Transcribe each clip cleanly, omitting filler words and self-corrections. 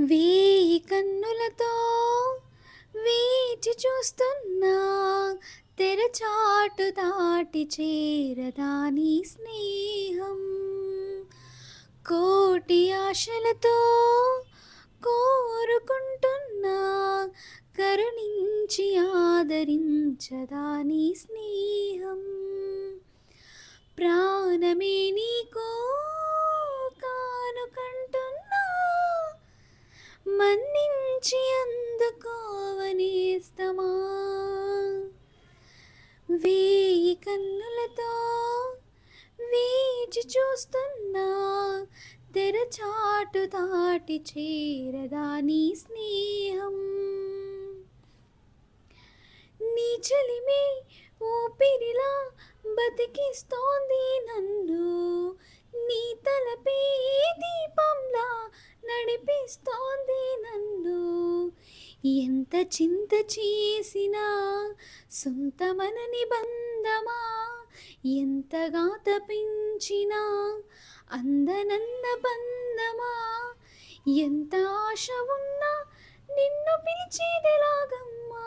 వేయి కన్నులతో వేచి చూస్తున్నా తెరచాటు దాటి చేరదాని స్నేహం. కోటి ఆశలతో కోరుకుంటున్నా కరుణించి ఆదరించదాని స్నేహం. ప్రాణమే నీకు కానుకంటున్నా మన్నించి అందుకోవనేస్తమా. వేయి కన్నులతో వేచి చూస్తున్నా తెరచాటు దాటి చేరదాని స్నేహం. నీ చలిమే ఊపిరిలా బతికిస్తోంది నన్ను, నీ తలపే దీపంలా నడిపిస్తోంది నన్ను. ఎంత చింత చేసినా సొంతమనని బంధమా, ఎంతగా తపించినా అందనంద బంధమా. ఎంత ఆశ ఉన్నా నిన్ను పిలిచేదెలాగమ్మా,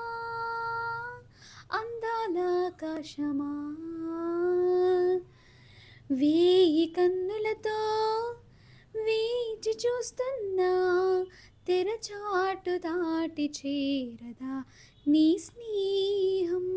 అందాల ఆకాశమా. వేయి కన్నులతో వేచి చూస్తున్నా తెరచాటు దాటి చేరదా నీ స్నేహం.